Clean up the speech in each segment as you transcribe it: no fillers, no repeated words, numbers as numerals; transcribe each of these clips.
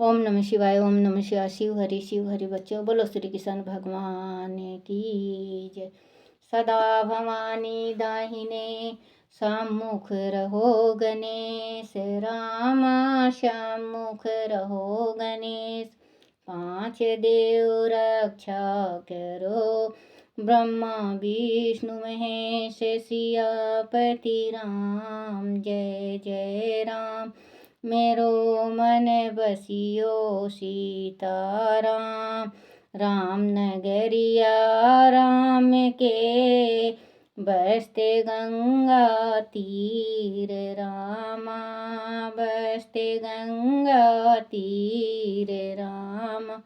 ओम नमः शिवाय। ओम नमः शिवाय। शिव हरि बच्चों, बोलो श्री कृष्ण भगवान की जय। सदा भवानी दाहिने सम्मुख रहो गणेश, रामा सम्मुख रहो गणेश। पांच देव रक्षा करो, ब्रह्मा विष्णु महेश, सियापति राम। जय जय राम। मेरो मन बसियो सीताराम, राम नगरिया राम के, बसते गंगा तीर रामा, बसते गंगा तीर रामा।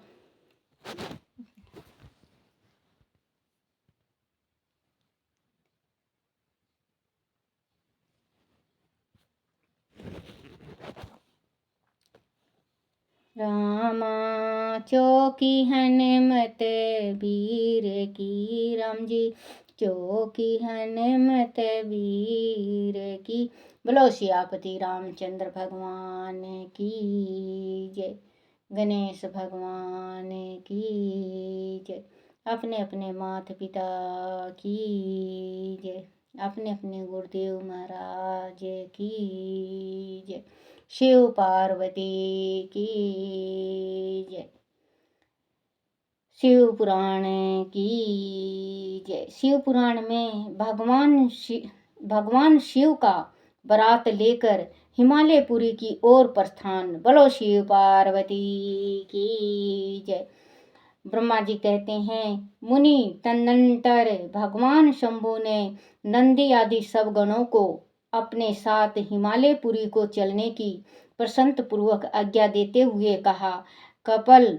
रामा चौकी हनुमत वीर की, राम जी चौकी हनुमत वीर की। बोलो सियापति रामचंद्र भगवान की जय। गणेश भगवान की जय। अपने अपने माता पिता की जय। अपने अपने गुरुदेव महाराज की जय। शिव पार्वती की जय। शिव पुराण की जय। शिव पुराण में भगवान शिव का बारात लेकर हिमालयपुरी की ओर प्रस्थान। बोलो शिव पार्वती की जय। ब्रह्मा जी कहते हैं, मुनि तदनंतर भगवान शंभु ने नंदी आदि सब गणों को अपने साथ हिमालयपुरी को चलने की प्रसन्न पूर्वक आज्ञा देते हुए कहा, कपल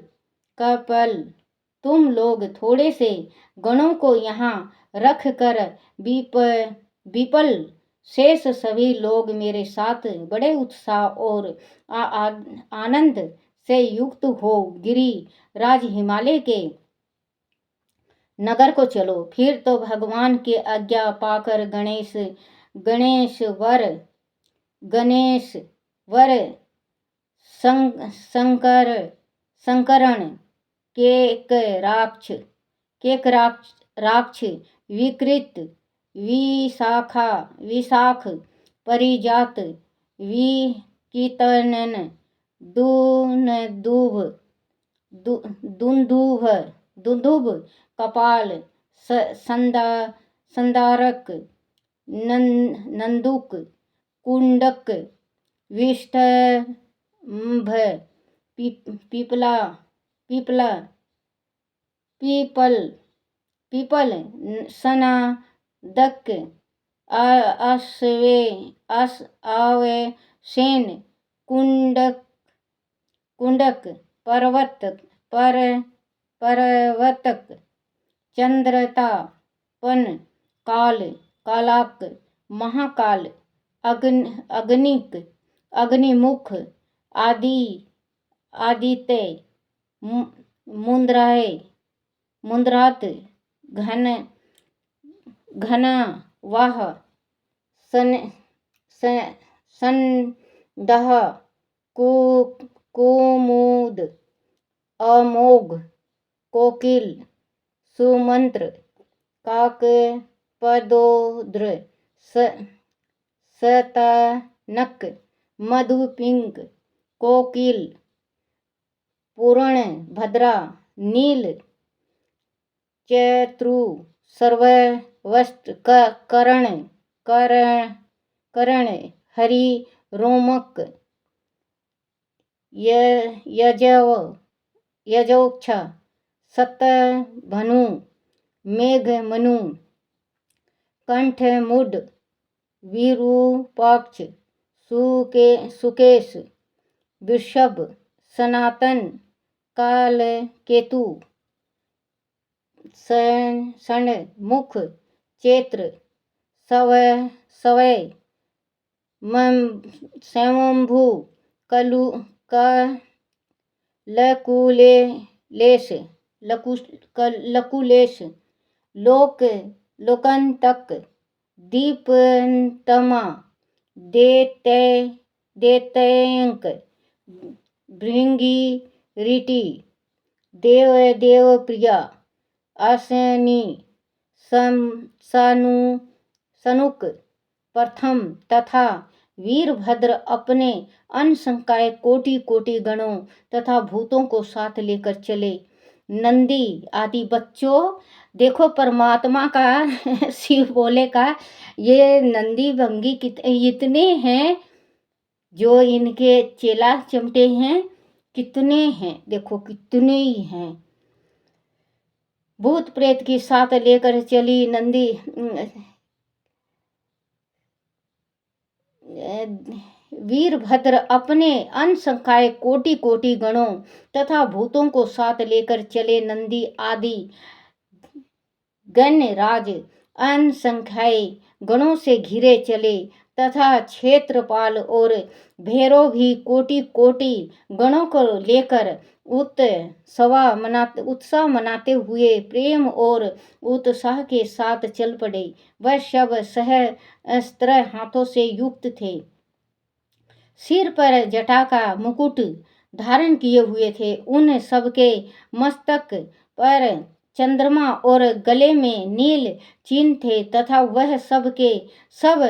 तुम लोग थोड़े से गणों को यहाँ रख कर विपल शेष सभी लोग मेरे साथ बड़े उत्साह और आनंद से युक्त हो गिरिराज हिमालय के नगर को चलो। फिर तो भगवान की आज्ञा पाकर गणेश वर शंकरण केक राक्ष विकृत विशाख परिजात विकीर्तनन दुंदुभ कपाल संदारक नंदुक कुंडक विष्टंभ पीपल सनादक आवेशेन कुंडक पर्वतक चंद्रता पन कालाक महाकाल अग्निमुख आदित्य मुंद्रात घना वाह संदह कुमुद अमोघ कोकिल सुमंत्र काकपदोद्र सतनक मधुपिंग कोकिल पूर्ण भद्रा नील चतुरु सर्ववस्त करण हरि रोमक यजोक्षा सतभनु मेघमनु कंठमुड विरूपाक्ष सुकेश वृषभ सनातन कालकेतु षण्मुख चैत्र सवय स्वयंभू लकुलेश लोकंतक दीपतमा दैत्यंक भृंगीरिटी देव देव प्रिया आसनी सनु सनुक प्रथम तथा वीरभद्र अपने अनसंख्याय कोटि कोटि गणों तथा भूतों को साथ लेकर चले। नंदी आदि बच्चों देखो परमात्मा का शिव बोले का ये नंदी भंगी इतने हैं जो इनके चेला चमटे हैं, कितने हैं देखो कितने ही हैं। भूत प्रेत की साथ लेकर चली नंदी वीरभद्र अपने अनसंख्याय कोटि कोटि गणों तथा भूतों को साथ लेकर चले। नंदी आदि गणराज अनसंख्याय गणों से घिरे चले तथा क्षेत्रपाल और भैरव भी कोटि कोटि गणों को लेकर उत्साह मनाते हुए प्रेम और उत्साह के साथ चल पड़े। वह सब सहस्त्र हाथों से युक्त थे, सिर पर जटा का मुकुट धारण किए हुए थे। उन सबके मस्तक पर चंद्रमा और गले में नील चिन्ह थे तथा वह सबके सब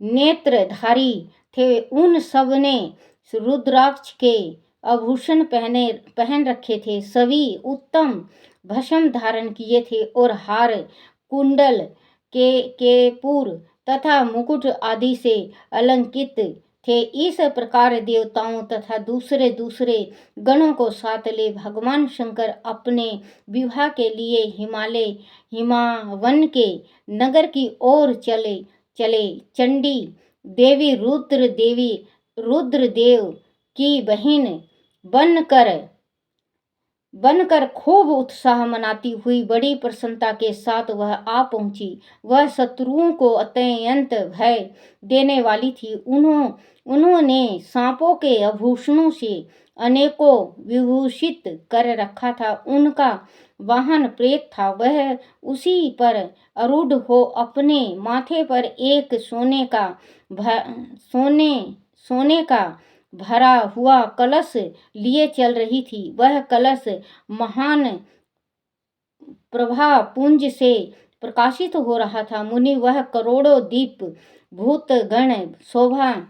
त्रिनेत्रधारी थे। उन सब ने रुद्राक्ष के आभूषण पहन रखे थे, सभी उत्तम भस्म धारण किए थे और हार कुंडल केपूर तथा मुकुट आदि से अलंकृत थे। इस प्रकार देवताओं तथा दूसरे दूसरे गणों को साथ ले भगवान शंकर अपने विवाह के लिए हिमावन के नगर की ओर चले। चंडी देवी रुद्रदेव की बहन बनकर खूब उत्साह मनाती हुई बड़ी प्रसन्नता के साथ वह आ पहुंची। वह शत्रुओं को अत्यंत भय देने वाली थी। उन्होंने सांपों के आभूषणों से अनेकों विभूषित कर रखा था। उनका वाहन प्रेत था। वह उसी पर आरूढ़ हो अपने माथे पर एक सोने का भरा हुआ कलश लिए चल रही थी। वह कलश महान प्रभा पुंज से प्रकाशित हो रहा था। मुनि वह करोड़ों दीप भूत गण शोभा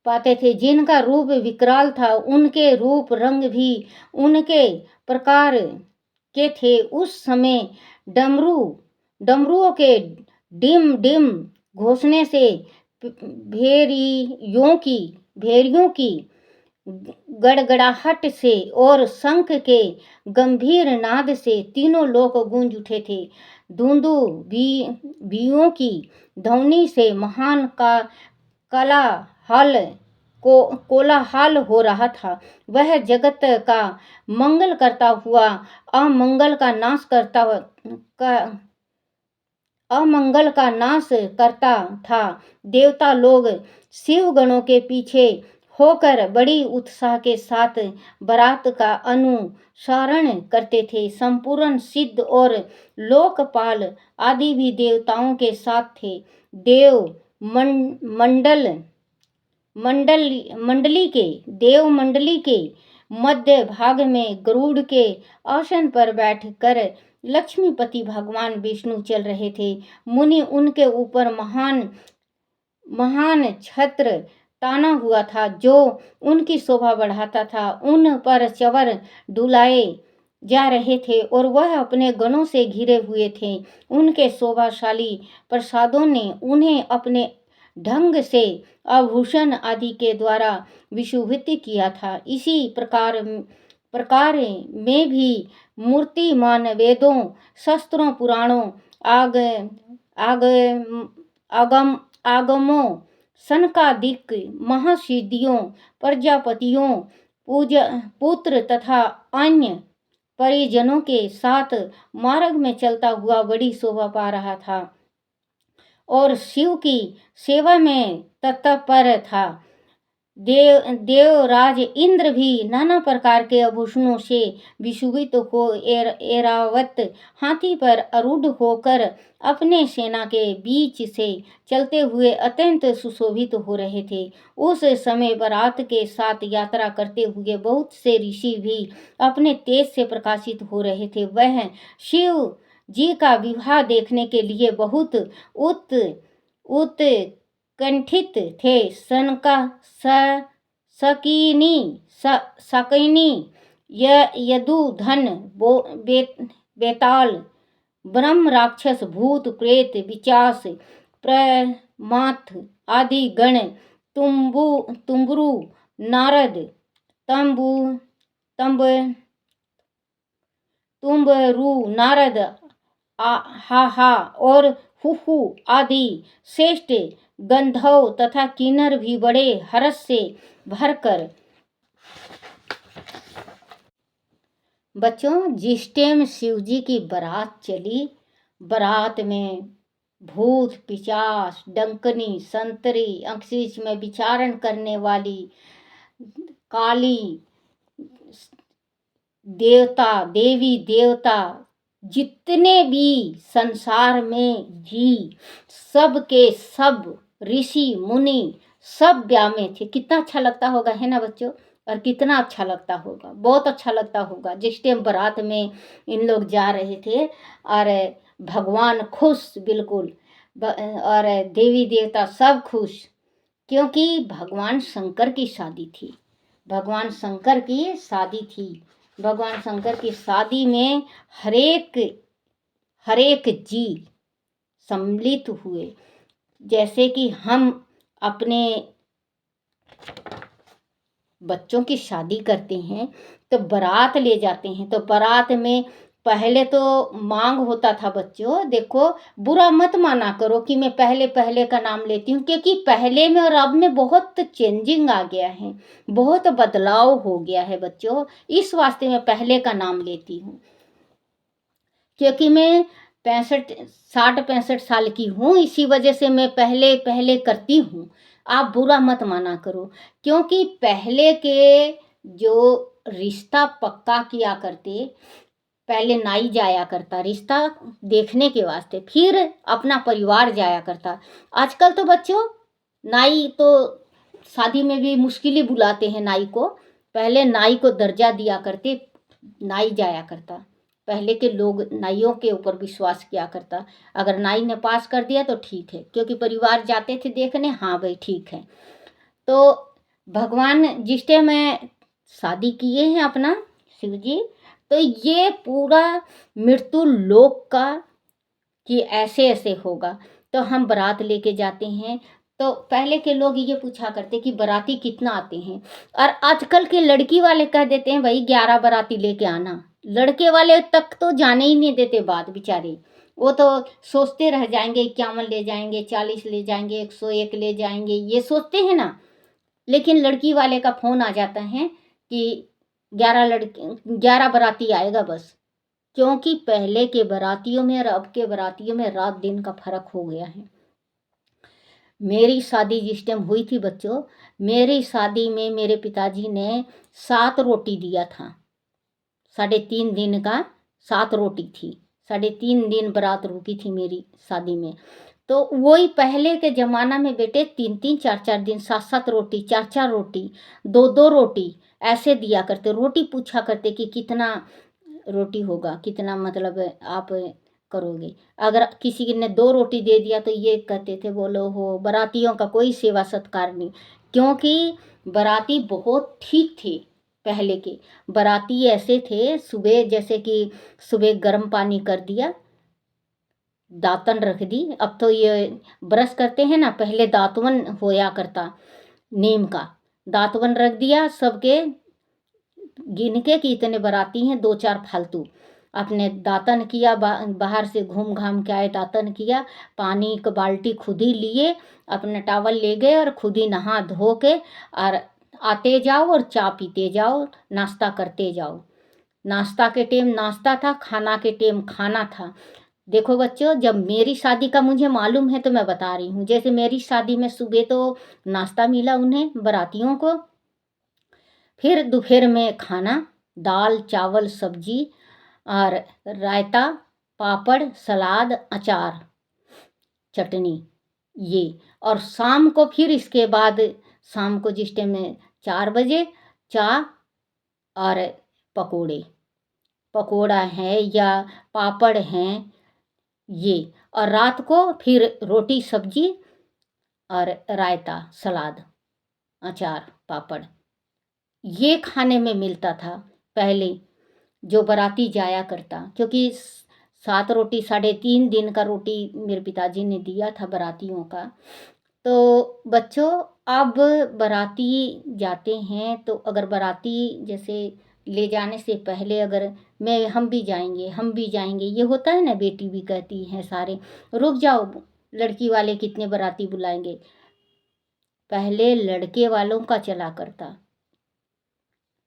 पाते थे, जिनका रूप विकराल था। उनके रूप रंग भी उनके प्रकार के थे। उस समय डमरुओं के डिम डिम घोषणे से भेड़ियों की गड़गड़ाहट से और शंख के गंभीर नाद से तीनों लोक गूंज उठे थे। दुंदुभियों की ध्वनि से महान कोलाहल हो रहा था। वह जगत का मंगल करता हुआ अमंगल का नाश करता था। देवता लोग शिव गणों के पीछे होकर बड़ी उत्साह के साथ बारात का अनुसरण करते थे। संपूर्ण सिद्ध और लोकपाल आदि भी देवताओं के साथ थे। देव मंडली के मध्य भाग में गरुड़ के आसन पर बैठकर लक्ष्मीपति भगवान विष्णु चल रहे थे। मुनि उनके ऊपर महान छत्र ताना हुआ था, जो उनकी शोभा बढ़ाता था। उन पर चवर डुलाए जा रहे थे और वह अपने गणों से घिरे हुए थे। उनके शोभाशाली प्रसादों ने उन्हें अपने ढंग से आभूषण आदि के द्वारा विशोभित किया था। इसी प्रकार में भी मूर्तिमान वेदों, शस्त्रों, पुराणों, आगमों, सनकादिक महर्षियों, प्रजापतियों, पुत्र तथा अन्य परिजनों के साथ मार्ग में चलता हुआ बड़ी शोभा पा रहा था और शिव की सेवा में तत्पर था। देवराज इंद्र भी नाना प्रकार के आभूषणों से विशोभित हो ऐरावत हाथी पर आरूढ़ होकर अपने सेना के बीच से चलते हुए अत्यंत सुशोभित हो रहे थे। उस समय बारात के साथ यात्रा करते हुए बहुत से ऋषि भी अपने तेज से प्रकाशित हो रहे थे। वह शिव जी का विवाह देखने के लिए बहुत उत उत्कंठित थे। सनका सकीनी सकैनी यदुधन बेताल ब्रह्म राक्षस भूत प्रेत विचास प्रमाथ आदि गण तुम्बरु नारद तुम्बरु नारद हा और हुहु आदि श्रेष्ठ गंधर्व तथा किन्नर भी बड़े हर्ष से भरकर। बच्चों, जिस टाइम शिव जी की बारात चली, बारात में भूत पिशाच डंकनी संतरी अंतरिक्ष में विचरण करने वाली काली देवता देवी देवता जितने भी संसार में जी सब के सब ऋषि मुनि सब ब्याह में थे। कितना अच्छा लगता होगा, है ना बच्चों? और कितना अच्छा लगता होगा, बहुत अच्छा लगता होगा। जिस टाइम बारात में इन लोग जा रहे थे और भगवान खुश बिल्कुल, और देवी देवता सब खुश, क्योंकि भगवान शंकर की शादी थी। भगवान शंकर की शादी थी। भगवान शंकर की शादी में हरेक जी सम्मिलित हुए। जैसे कि हम अपने बच्चों की शादी करते हैं तो बारात ले जाते हैं, तो बारात में पहले तो मांग होता था। बच्चों देखो, बुरा मत माना करो कि मैं पहले का नाम लेती हूँ, क्योंकि पहले में और अब में बहुत चेंजिंग आ गया है, बहुत बदलाव हो गया है बच्चों। इस वास्ते मैं पहले का नाम लेती हूँ, क्योंकि मैं 65 साल की हूँ, इसी वजह से मैं पहले करती हूँ। आप बुरा मत माना करो, क्योंकि पहले के जो रिश्ता पक्का किया करते, पहले नाई जाया करता रिश्ता देखने के वास्ते, फिर अपना परिवार जाया करता। आजकल तो बच्चों नाई तो शादी में भी मुश्किल ही बुलाते हैं नाई को। पहले नाई को दर्जा दिया करते, नाई जाया करता। पहले के लोग नाइयों के ऊपर विश्वास किया करता। अगर नाई ने पास कर दिया तो ठीक है, क्योंकि परिवार जाते थे देखने, हाँ भाई ठीक है। तो भगवान जिस टाइम में शादी किए हैं अपना शिव जी, तो ये पूरा मृत्यु लोक का कि ऐसे होगा। तो हम बारात लेके जाते हैं, तो पहले के लोग ये पूछा करते कि बाराती कितना आते हैं, और आजकल के लड़की वाले कह देते हैं भाई 11 बाराती लेके आना। लड़के वाले तक तो जाने ही नहीं देते बात, बेचारे वो तो सोचते रह जाएंगे 51 ले जाएंगे, 40 ले जाएंगे, 101 ले जाएंगे, ये सोचते हैं ना। लेकिन लड़की वाले का फोन आ जाता है कि 11 बाराती आएगा बस, क्योंकि पहले के बारातियों में और अब के बारातियों में रात दिन का फर्क हो गया है। मेरी शादी जिस टाइम हुई थी बच्चों, मेरी शादी में मेरे पिताजी ने 7 रोटी दिया था। 3.5 दिन का 7 रोटी थी। 3.5 दिन बारात रुकी थी मेरी शादी में। तो वही पहले के ज़माना में बेटे 3-3 4-4 दिन 7-7 रोटी, 4-4 रोटी, 2-2 रोटी ऐसे दिया करते। रोटी पूछा करते कि कितना रोटी होगा, कितना मतलब आप करोगे। अगर किसी ने 2 रोटी दे दिया तो ये कहते थे बोलो हो बारातियों का कोई सेवा सत्कार नहीं, क्योंकि बाराती बहुत ठीक थे। पहले के बाराती ऐसे थे, सुबह जैसे कि सुबह गर्म पानी कर दिया, दातन रख दी। अब तो ये ब्रश करते हैं ना, पहले दातवन होया करता, नीम का दातवन रख दिया। सबके गिन के कि इतने बाराती हैं, 2-4 फालतू अपने दातन किया, बाहर से घूम घाम के आए, दातन किया, पानी का बाल्टी खुद ही लिए, अपना टावल ले गए और खुद ही नहा धो के और आते जाओ और चाय पीते जाओ, नाश्ता करते जाओ। नाश्ता के टाइम नाश्ता था, खाना के टाइम खाना था। देखो बच्चों, जब मेरी शादी का मुझे मालूम है तो मैं बता रही हूँ। जैसे मेरी शादी में सुबह तो नाश्ता मिला उन्हें बारातियों को, फिर दोपहर में खाना, दाल चावल सब्जी और रायता, पापड़, सलाद, अचार, चटनी, ये। और शाम को फिर इसके बाद, शाम को जिस टाइम में 4 बजे, चाय और पकोड़े, पकोड़ा है या पापड़ हैं, ये। और रात को फिर रोटी सब्जी और रायता, सलाद, अचार, पापड़, ये खाने में मिलता था पहले जो बाराती जाया करता। क्योंकि 7 रोटी, 3.5 दिन का रोटी मेरे पिताजी ने दिया था बारातियों का। तो बच्चों, अब बाराती जाते हैं तो अगर बाराती जैसे ले जाने से पहले अगर मैं हम भी जाएंगे, हम भी जाएंगे, ये होता है ना, बेटी भी कहती हैं सारे, रुक जाओ, लड़की वाले कितने बाराती बुलाएंगे। पहले लड़के वालों का चला करता,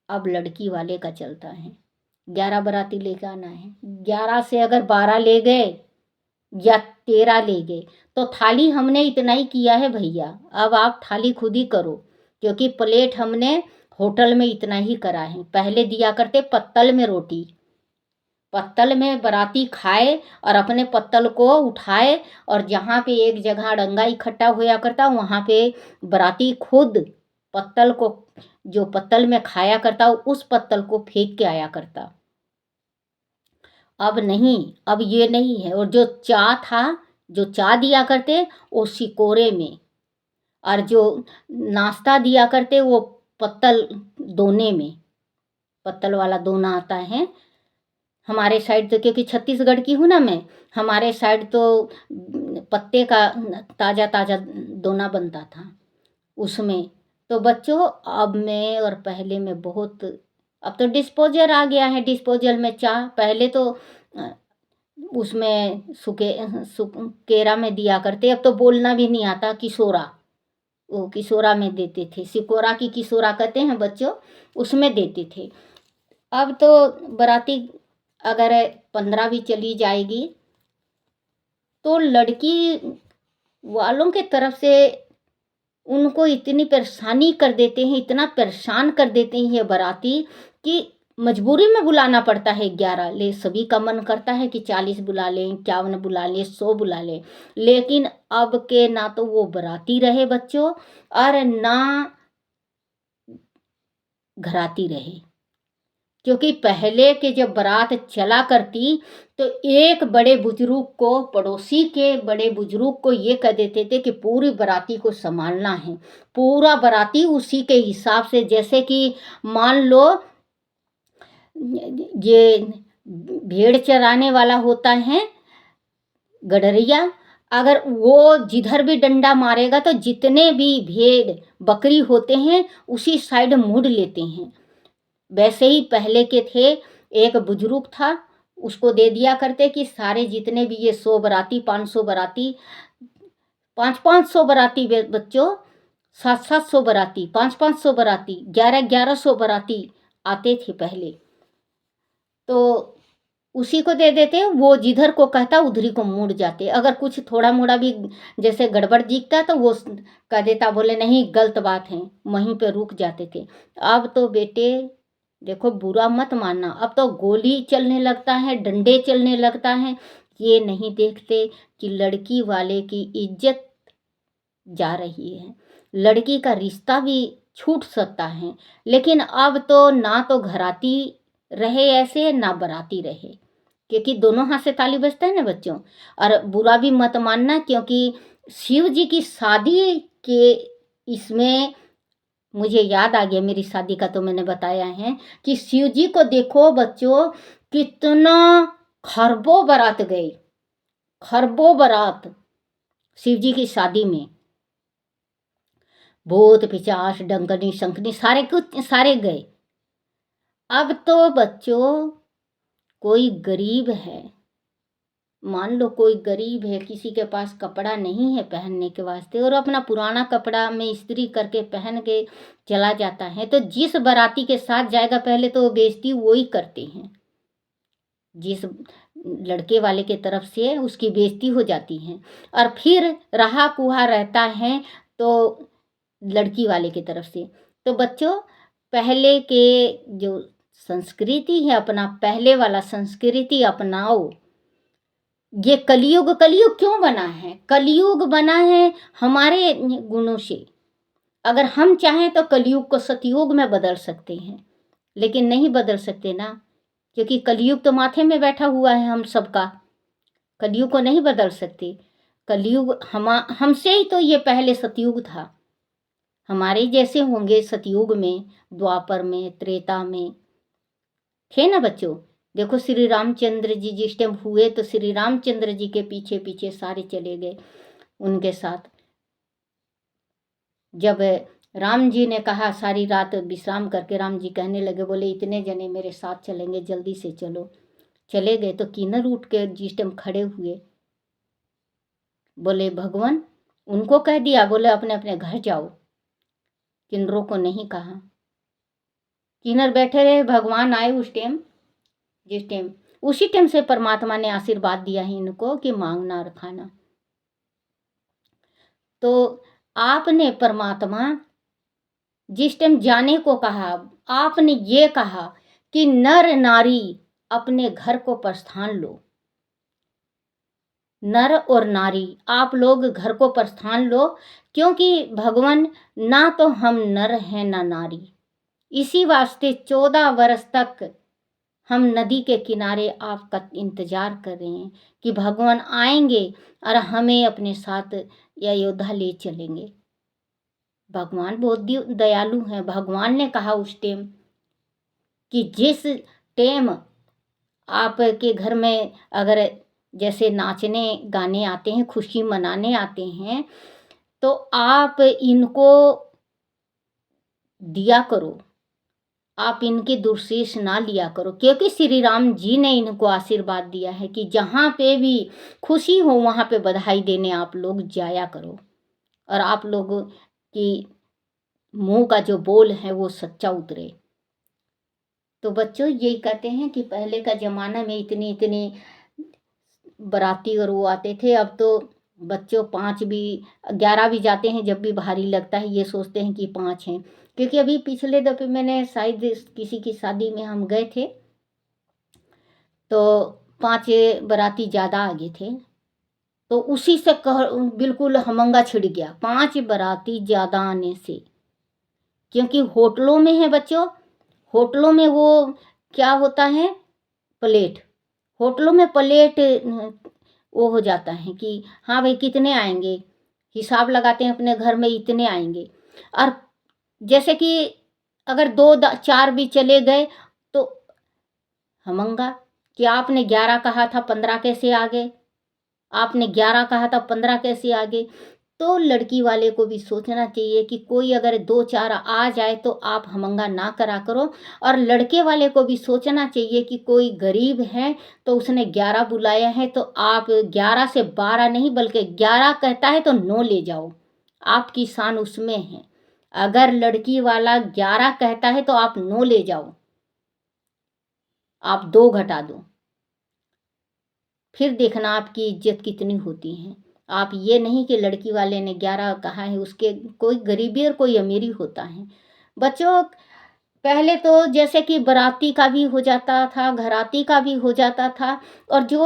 अब लड़की वाले का चलता है। 11 बाराती लेकर आना है, 11 से अगर 12 ले गए या 13 ले गए तो थाली हमने इतना ही किया है भैया, अब आप थाली खुद ही करो। क्योंकि प्लेट हमने होटल में इतना ही करा है। पहले दिया करते पत्तल में रोटी, पत्तल में बाराती खाए और अपने पत्तल को उठाए, और जहाँ पे एक जगह अड़ंगा इकट्ठा होया करता वहाँ पे बाराती खुद पत्तल को, जो पत्तल में खाया करता उस पत्तल को फेंक के आया करता। अब नहीं, अब ये नहीं है। और जो चा था, जो चा दिया करते वो सिकोरे में, और जो नाश्ता दिया करते वो पत्तल दोने में, पत्तल वाला दोना आता है हमारे साइड तो, क्योंकि छत्तीसगढ़ की हूँ ना मैं, हमारे साइड तो पत्ते का ताज़ा ताज़ा दोना बनता था उसमें। तो बच्चों, अब में और पहले में बहुत, अब तो डिस्पोजल आ गया है, डिस्पोजल में चाय। पहले तो उसमें सुकेरा में दिया करते, अब तो बोलना भी नहीं आता, किशोरा, वो किशोरा में देते थे, सिकोरा की किशोरा कहते हैं बच्चों, उसमें देते थे। अब तो बाराती अगर 15 भी चली जाएगी तो लड़की वालों के तरफ से उनको इतनी परेशानी कर देते हैं, इतना परेशान कर देते हैं ये बाराती, कि मजबूरी में बुलाना पड़ता है 11 ले। सभी का मन करता है कि 40 बुला लें, 51 बुला लें, 100 बुला लें, लेकिन अब के ना तो वो बाराती रहे बच्चों, और ना घराती रहे। क्योंकि पहले के जब बारात चला करती तो एक बड़े बुजुर्ग को, पड़ोसी के बड़े बुजुर्ग को ये कह देते थे कि पूरी बाराती को संभालना है, पूरा बाराती उसी के हिसाब से। जैसे कि मान लो ये भेड़ चराने वाला होता है गडरिया, अगर वो जिधर भी डंडा मारेगा तो जितने भी भेड़ बकरी होते हैं उसी साइड मुड़ लेते हैं। वैसे ही पहले के थे, एक बुजुर्ग था, उसको दे दिया करते कि सारे जितने भी ये 100 बाराती, 500 बाराती, 500 बाराती बच्चों, 700 बाराती, 500 बाराती, 1100 बाराती आते थे पहले, तो उसी को दे देते, वो जिधर को कहता उधरी को मुड़ जाते। अगर कुछ थोड़ा मोड़ा भी जैसे गड़बड़ दिखता तो वो कह देता, बोले नहीं गलत बात है, वहीं पे रुक जाते थे। अब तो बेटे देखो, बुरा मत मानना, अब तो गोली चलने लगता है, डंडे चलने लगता है। ये नहीं देखते कि लड़की वाले की इज्जत जा रही है, लड़की का रिश्ता भी छूट सकता है। लेकिन अब तो ना तो घराती रहे ऐसे, ना बराती रहे, क्योंकि दोनों हाथ से ताली बजता है ना बच्चों। और बुरा भी मत मानना, क्योंकि शिव जी की शादी के इसमें मुझे याद आ गया, मेरी शादी का तो मैंने बताया है कि शिव जी को देखो बच्चों, कितना खरबों बारात गई, खरबों बारात शिव जी की शादी में, भूत पिचास डंकनी शंखनी सारे कुछ सारे गए। अब तो बच्चों कोई गरीब है, मान लो कोई गरीब है, किसी के पास कपड़ा नहीं है पहनने के वास्ते, और अपना पुराना कपड़ा में इस्त्री करके पहन के चला जाता है, तो जिस बाराती के साथ जाएगा पहले तो वो बेइज्जती वो ही करते हैं। जिस लड़के वाले के तरफ से उसकी बेइज्जती हो जाती है, और फिर रहा कुहा रहता है तो लड़की वाले की तरफ से। तो बच्चों, पहले के जो संस्कृति है, अपना पहले वाला संस्कृति अपनाओ। ये कलयुग कलयुग क्यों बना है? कलयुग बना है हमारे गुणों से। अगर हम चाहें तो कलयुग को सतयुग में बदल सकते हैं, लेकिन नहीं बदल सकते ना, क्योंकि कलयुग तो माथे में बैठा हुआ है हम सबका। कलयुग को नहीं बदल सकते। कलयुग हमसे ही तो ये पहले सतयुग था। हमारे जैसे होंगे सतयुग में, द्वापर में, त्रेता में, थे ना बच्चों। देखो श्री रामचंद्र जी जिस टाइम हुए तो श्री रामचंद्र जी के पीछे पीछे सारे चले गए उनके साथ। जब राम जी ने कहा सारी रात विश्राम करके, राम जी कहने लगे, बोले इतने जने मेरे साथ चलेंगे, जल्दी से चलो। चले गए तो किन्नर उठ के जिस टाइम खड़े हुए, बोले भगवान, उनको कह दिया, बोले अपने अपने घर जाओ, किन्नरों को नहीं कहा। किन्नर बैठे रहे, भगवान आए उस टाइम, जिस टाइम, उसी टाइम से परमात्मा ने आशीर्वाद दिया है इनको कि मांगना और खाना। तो आपने परमात्मा जिस टाइम जाने को कहा, आपने ये कहा कि नर नारी अपने घर को प्रस्थान लो। नर और नारी आप लोग घर को प्रस्थान लो, क्योंकि भगवान ना तो हम नर हैं ना नारी। इसी वास्ते 14 वर्ष तक हम नदी के किनारे आपका इंतजार कर रहे हैं कि भगवान आएंगे और हमें अपने साथ अयोध्या ले चलेंगे। भगवान बहुत दयालु हैं। भगवान ने कहा उस टाइम कि जिस टाइम आपके घर में अगर जैसे नाचने गाने आते हैं, खुशी मनाने आते हैं, तो आप इनको दिया करो, आप इनके दुर्शेष ना लिया करो, क्योंकि श्री राम जी ने इनको आशीर्वाद दिया है कि जहाँ पे भी खुशी हो वहाँ पे बधाई देने आप लोग जाया करो, और आप लोगों की मुंह का जो बोल है वो सच्चा उतरे। तो बच्चों, यही कहते हैं कि पहले का ज़माना में इतनी इतनी बाराती और वो आते थे। अब तो बच्चों 5 भी 11 भी जाते हैं, जब भी भारी लगता है ये सोचते हैं कि 5 हैं। क्योंकि अभी पिछले दफ़े मैंने शायद किसी की शादी में हम गए थे, तो 5 बाराती ज़्यादा आगे थे, तो उसी से बिल्कुल हमंगा छिड़ गया 5 बाराती ज़्यादा आने से। क्योंकि होटलों में है बच्चों, होटलों में वो क्या होता है, प्लेट, होटलों में प्लेट वो हो जाता है कि हाँ भाई कितने आएंगे, हिसाब लगाते हैं अपने घर में इतने आएंगे। और जैसे कि अगर 2-4 भी चले गए तो हमंगा कि आपने 11 कहा था 15 कैसे आ गए, आपने 11 कहा था 15 कैसे आ गए। तो लड़की वाले को भी सोचना चाहिए कि कोई अगर 2-4 आ जाए तो आप हमंगा ना करा करो, और लड़के वाले को भी सोचना चाहिए कि कोई गरीब है तो उसने 11 बुलाया है, तो आप 11 से 12 नहीं बल्कि 11 कहता है तो 9 ले जाओ, आपकी शान उसमें है। अगर लड़की वाला 11 कहता है तो आप 9 ले जाओ, आप 2 घटा दो, फिर देखना आपकी इज्जत कितनी होती है। आप ये नहीं कि लड़की वाले ने 11 कहा है, उसके कोई गरीबी और कोई अमीरी होता है। बच्चों, पहले तो जैसे कि बाराती का भी हो जाता था, घराती का भी हो जाता था, और जो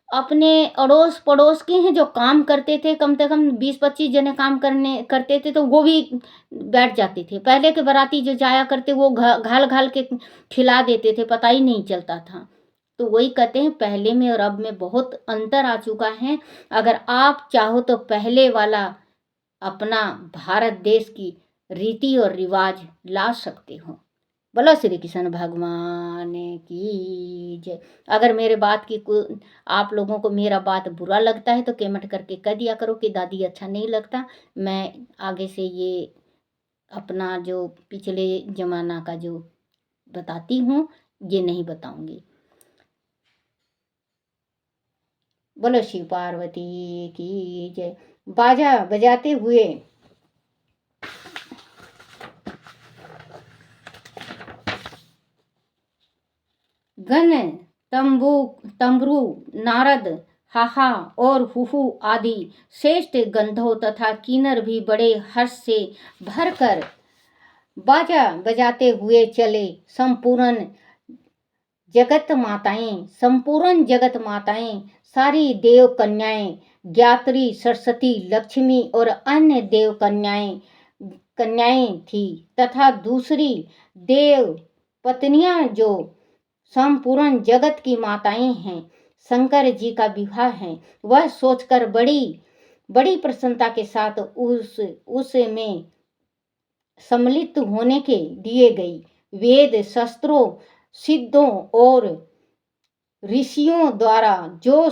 अपने अड़ोस पड़ोस के हैं जो काम करते थे, कम से कम 20-25 जने काम करते थे, तो वो भी बैठ जाते थे। पहले के बाराती जो जाया करते वो घाल घाल के खिला देते थे, पता ही नहीं चलता था। तो वही कहते हैं, पहले में और अब में बहुत अंतर आ चुका है। अगर आप चाहो तो पहले वाला अपना भारत देश की रीति और रिवाज ला सकते हो। बोलो श्री कृष्ण भगवान की जय। अगर मेरे बात की आप लोगों को मेरा बात बुरा लगता है तो कमेंट करके कह दिया करो कि दादी अच्छा नहीं लगता। मैं आगे से ये अपना जो पिछले ज़माना का जो बताती हूँ ये नहीं बताऊँगी। बोलो शिव पार्वती की जय। बाजा बजाते हुए गण तंबू तंबरू, नारद, हाहा और हुहू आदि श्रेष्ठ गंधर्व तथा किन्नर भी बड़े हर्ष से भरकर बाजा बजाते हुए चले। संपूर्ण जगत माताएं, सारी देव कन्याएं, ज्ञात्री, सरस्वती, लक्ष्मी और अन्य देव कन्याएं थी तथा दूसरी देव पत्नियां जो संपूर्ण जगत की माताएं हैं, शंकर जी का विवाह है, वह सोचकर बड़ी बड़ी प्रसन्नता के साथ उसमें सम्मिलित होने के लिए गई। वेद, शस्त्रों, सिद्धों और ऋषियों द्वारा जो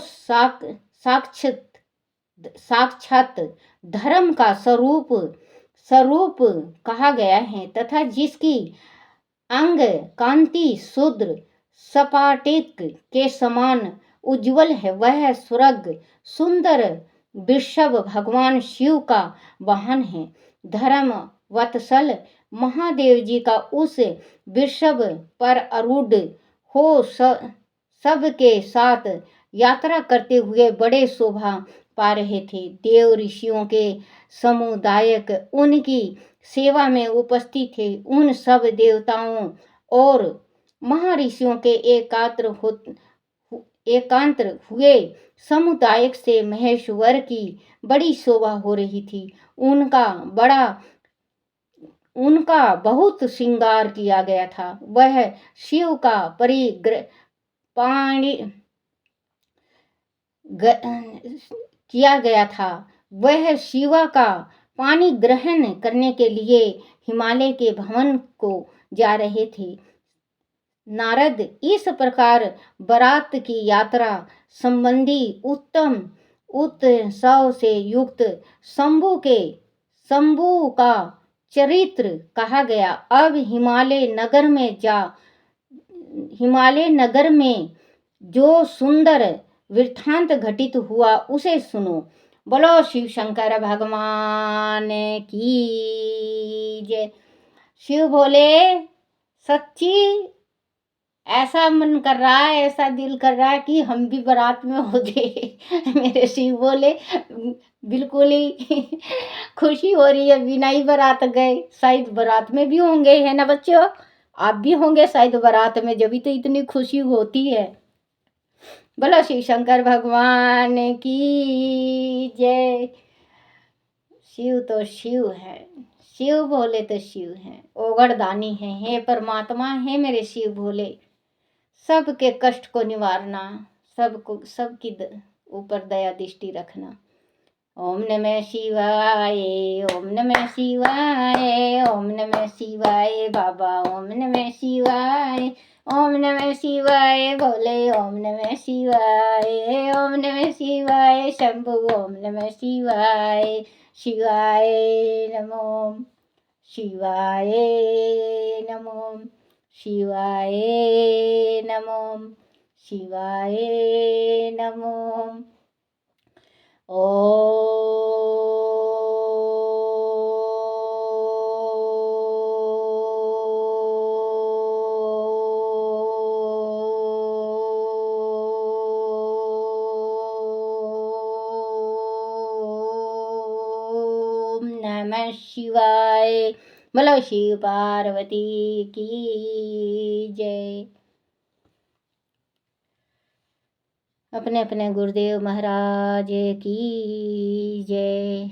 साक्षात धर्म का स्वरूप कहा गया है तथा जिसकी अंग कांति शुद्र सपाटिक के समान उज्जवल है, वह स्वर्ग सुंदर वृषभ भगवान शिव का वाहन है। धर्म वत्सल महादेव जी का उस वृषभ पर आरूढ़ हो सबके साथ यात्रा करते हुए बड़े शोभा पा रहे थे। देव ऋषियों के समुदायक उनकी सेवा में उपस्थित थे। उन सब देवताओं और महर्षियों के एकांत हुए समुदाय से महेश्वर की बड़ी शोभा हो रही थी। उनका बहुत श्रृंगार किया गया था। वह शिव का किया गया था। वह शिवा का पानी ग्रहण करने के लिए हिमालय के भवन को जा रहे थे। नारद इस प्रकार बारात की यात्रा संबंधी उत्तम उत्सव से युक्त शंभु का चरित्र कहा गया। अब हिमालय नगर में जो सुंदर वृत्तांत घटित हुआ उसे सुनो। बोलो शिव शंकर भगवान की जय। शिव बोले, सच्ची ऐसा मन कर रहा है, ऐसा दिल कर रहा है कि हम भी बारात में होते। मेरे शिव बोले, बिल्कुल ही खुशी हो रही है, बिना ही बारात गए। शायद बारात में भी होंगे, है ना बच्चों? आप भी होंगे शायद बारात में, जब भी तो इतनी खुशी होती है। बोलो शिव शंकर भगवान की जय। शिव तो शिव है, शिव भोले तो शिव है, ओगरदानी है। हे परमात्मा, है मेरे शिव भोले, सबके कष्ट को निवारना, सबकी ऊपर दया दृष्टि रखना। ओम नमः शिवाय, ओम नमः शिवाय, ओम नमः शिवाय बाबा, ओम नमः शिवाय, ओम नमः शिवाय भोले, ओम नमः शिवाय, ओम नमः शिवाय शंभु, ओम नमः शिवाय, शिवाय नमो, शिवाय नमो, शिवाय नमो, शिवाय नमो। ओम नमः शिवाय। बोलो शिव पार्वती की जय। अपने अपने गुरुदेव महाराज की जय।